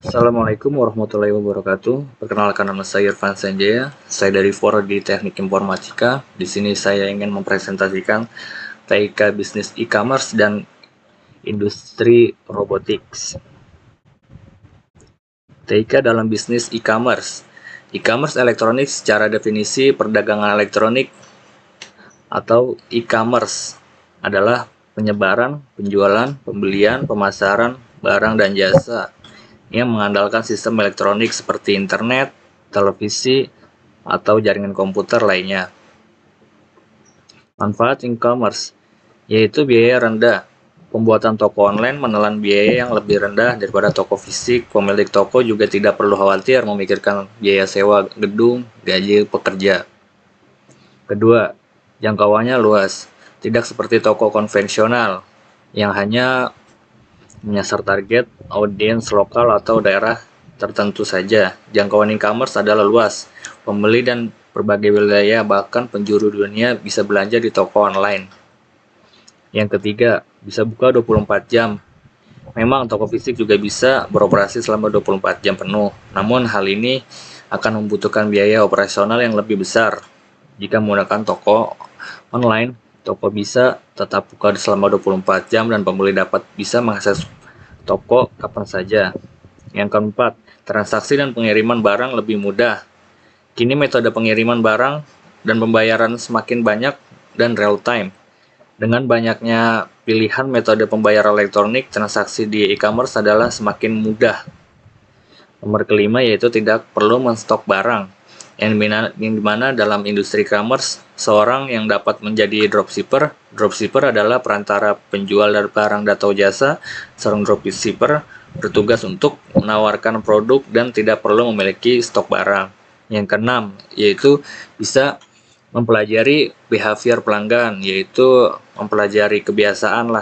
Assalamualaikum warahmatullahi wabarakatuh. Perkenalkan, nama saya Irfan Sanjaya. Saya dari Prodi Teknik Informatika. Di sini saya ingin mempresentasikan TIK bisnis e-commerce dan industri robotics. TIK dalam bisnis e-commerce. E-commerce elektronik secara definisi perdagangan elektronik atau e-commerce adalah penyebaran, penjualan, pembelian, pemasaran barang dan jasa yang mengandalkan sistem elektronik seperti internet, televisi, atau jaringan komputer lainnya. Manfaat e-commerce yaitu biaya rendah. Pembuatan toko online menelan biaya yang lebih rendah daripada toko fisik. Pemilik toko juga tidak perlu khawatir memikirkan biaya sewa gedung, gaji pekerja. Kedua, jangkauannya luas. Tidak seperti toko konvensional yang hanya menyasar target audiens lokal atau daerah tertentu saja. Jangkauan e-commerce adalah luas. Pembeli dan berbagai wilayah, bahkan penjuru dunia bisa belanja di toko online. Yang ketiga, bisa buka 24 jam. Memang toko fisik juga bisa beroperasi selama 24 jam penuh. Namun hal ini akan membutuhkan biaya operasional yang lebih besar. Jika menggunakan toko online, toko bisa tetap buka selama 24 jam dan pembeli bisa mengakses toko kapan saja. Yang keempat, transaksi dan pengiriman barang lebih mudah. Kini metode pengiriman barang dan pembayaran semakin banyak dan real time. Dengan banyaknya pilihan metode pembayaran elektronik, transaksi di e-commerce adalah semakin mudah. Nomor kelima yaitu tidak perlu menstok barang. Yang dimana dalam industri e-commerce, seorang yang dapat menjadi dropshipper. Dropshipper adalah perantara penjual dari barang atau jasa. Seorang dropshipper bertugas untuk menawarkan produk dan tidak perlu memiliki stok barang. Yang keenam yaitu bisa mempelajari behavior pelanggan, yaitu mempelajari kebiasaan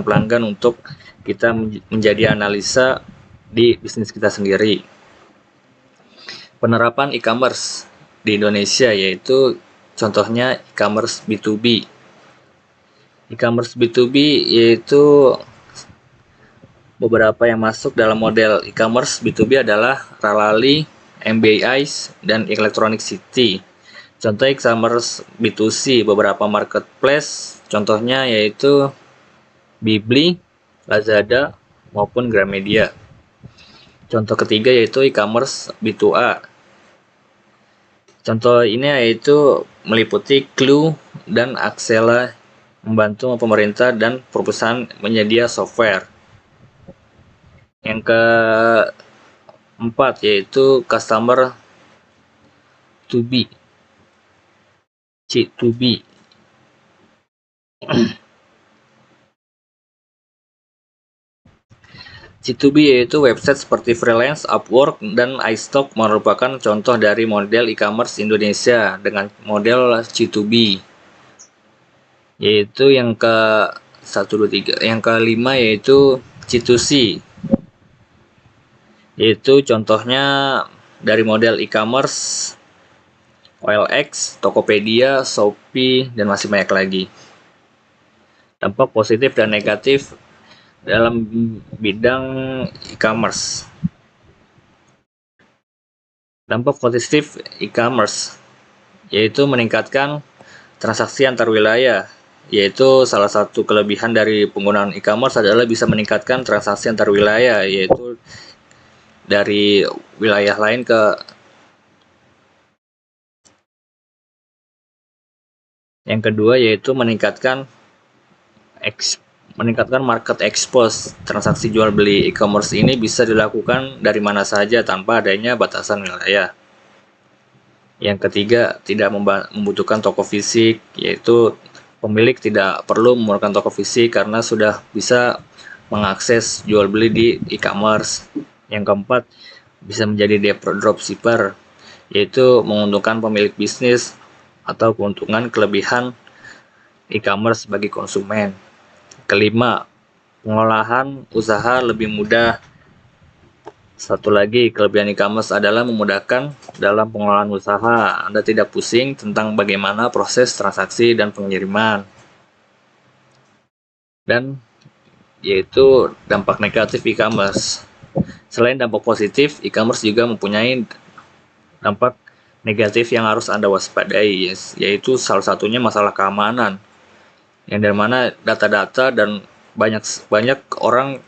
pelanggan untuk kita menjadi analisa di bisnis kita sendiri. Penerapan e-commerce di Indonesia yaitu contohnya e-commerce B2B. E-commerce B2B yaitu beberapa yang masuk dalam model e-commerce B2B adalah Ralali, MBIs, dan Electronic City. Contoh e-commerce B2C, beberapa marketplace, contohnya yaitu Bibli, Lazada, maupun Gramedia. Contoh ketiga yaitu e-commerce B2A. Contoh ini yaitu meliputi Clue dan Axela, membantu pemerintah dan perusahaan menyedia software. Yang keempat yaitu customer to be. C2B. C2B yaitu website seperti Freelance, Upwork, dan iStock merupakan contoh dari model e-commerce Indonesia dengan model C2B. Yaitu yang ke 1, 2, 3. Yang kelima yaitu C2C. Yaitu contohnya dari model e-commerce OLX, Tokopedia, Shopee, dan masih banyak lagi. Dampak positif dan negatif dalam bidang e-commerce. Dampak positif e-commerce yaitu meningkatkan transaksi antar wilayah, yaitu salah satu kelebihan dari penggunaan e-commerce adalah bisa meningkatkan transaksi antar wilayah, yaitu dari wilayah lain ke yang kedua yaitu meningkatkan market expose. Transaksi jual beli e-commerce ini bisa dilakukan dari mana saja tanpa adanya batasan wilayah. Yang ketiga, tidak membutuhkan toko fisik, yaitu pemilik tidak perlu memerlukan toko fisik karena sudah bisa mengakses jual beli di e-commerce. Yang keempat, bisa menjadi dropshipper, yaitu menguntungkan pemilik bisnis atau keuntungan kelebihan e-commerce bagi konsumen. Kelima, pengolahan usaha lebih mudah. Satu lagi, kelebihan e-commerce adalah memudahkan dalam pengolahan usaha. Anda tidak pusing tentang bagaimana proses transaksi dan pengiriman. Dan yaitu dampak negatif e-commerce. Selain dampak positif, e-commerce juga mempunyai dampak negatif yang harus Anda waspadai, yaitu salah satunya masalah keamanan, yang dari mana data-data dan banyak banyak orang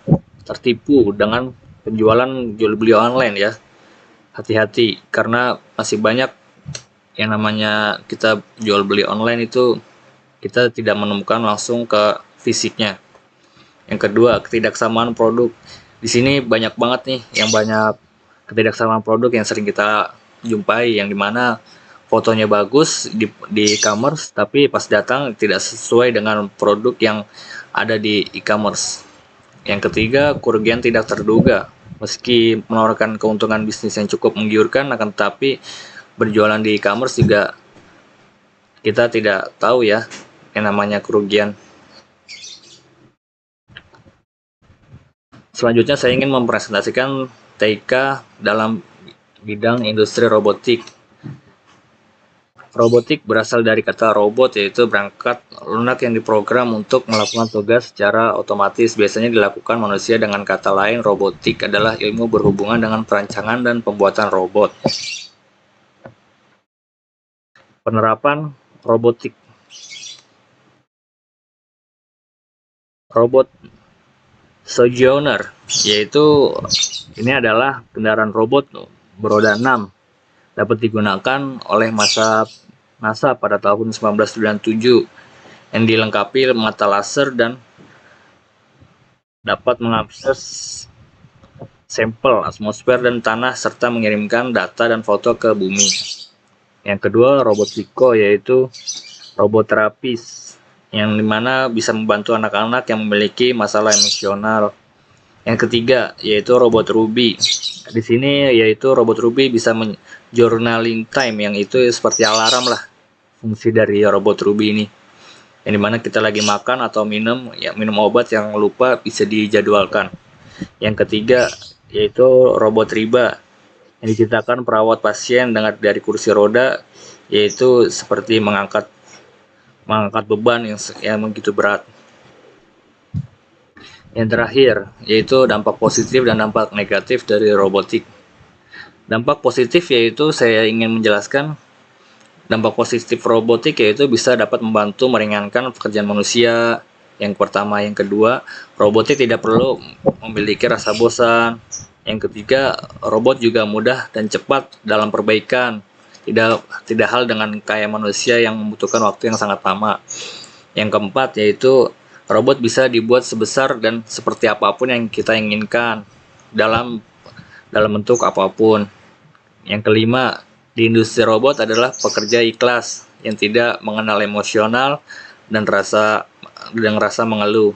tertipu dengan penjualan jual beli online ya. Hati-hati karena masih banyak yang namanya kita jual beli online itu kita tidak menemukan langsung ke fisiknya. Yang kedua, ketidaksamaan produk. Di sini banyak banget nih yang banyak ketidaksamaan produk yang sering kita jumpai, yang dimana fotonya bagus di e-commerce tapi pas datang tidak sesuai dengan produk yang ada di e-commerce. Yang ketiga, kerugian tidak terduga. Meski menawarkan keuntungan bisnis yang cukup menggiurkan, akan tetapi berjualan di e-commerce juga kita tidak tahu ya yang namanya kerugian. Selanjutnya saya ingin mempresentasikan TIK dalam bidang industri robotik. Robotik berasal dari kata robot, yaitu perangkat lunak yang diprogram untuk melakukan tugas secara otomatis. Biasanya dilakukan manusia. Dengan kata lain, robotik adalah ilmu berhubungan dengan perancangan dan pembuatan robot. Penerapan robotik. Robot Sojourner, yaitu ini adalah kendaraan robot beroda 6, dapat digunakan oleh NASA pada tahun 1997, yang dilengkapi mata laser dan dapat mengakses sampel atmosfer dan tanah serta mengirimkan data dan foto ke bumi. Yang kedua, robot Pico, yaitu robot terapis yang dimana bisa membantu anak-anak yang memiliki masalah emosional. Yang ketiga, yaitu robot Ruby. Di sini yaitu robot Ruby bisa journaling time, yang itu seperti alarm lah fungsi dari robot Ruby ini. Yang dimana kita lagi makan atau minum obat yang lupa bisa dijadwalkan. Yang ketiga, yaitu robot Riba yang diciptakan perawat pasien dari kursi roda, yaitu seperti mengangkat beban yang begitu berat. Yang terakhir, yaitu dampak positif dan dampak negatif dari robotik. Dampak positif yaitu saya ingin menjelaskan dampak positif robotik, yaitu bisa dapat membantu meringankan pekerjaan manusia. Yang pertama, yang kedua, robotik tidak perlu memiliki rasa bosan. Yang ketiga, robot juga mudah dan cepat dalam perbaikan. Tidak hal dengan kayak manusia yang membutuhkan waktu yang sangat lama. Yang keempat, yaitu robot bisa dibuat sebesar dan seperti apapun yang kita inginkan dalam bentuk apapun. Yang kelima, di industri robot adalah pekerja ikhlas yang tidak mengenal emosional dan rasa mengeluh.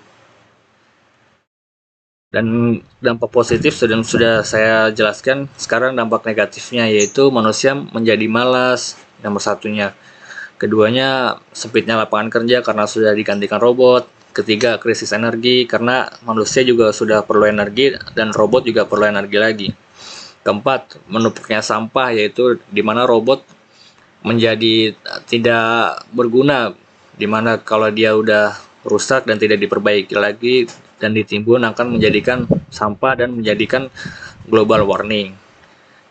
Dan dampak positif sudah saya jelaskan. Sekarang dampak negatifnya, yaitu manusia menjadi malas, nomor satunya. Keduanya, sempitnya lapangan kerja karena sudah digantikan robot. Ketiga, krisis energi karena manusia juga sudah perlu energi dan robot juga perlu energi lagi. Keempat, menumpuknya sampah, yaitu di mana robot menjadi tidak berguna, di mana kalau dia udah rusak dan tidak diperbaiki lagi dan ditimbun akan menjadikan sampah dan menjadikan global warming.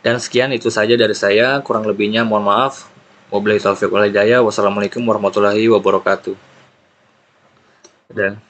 Dan sekian itu saja dari saya, kurang lebihnya mohon maaf. Wabillahi taufiq wal hidayah. Wassalamualaikum warahmatullahi wabarakatuh. Dan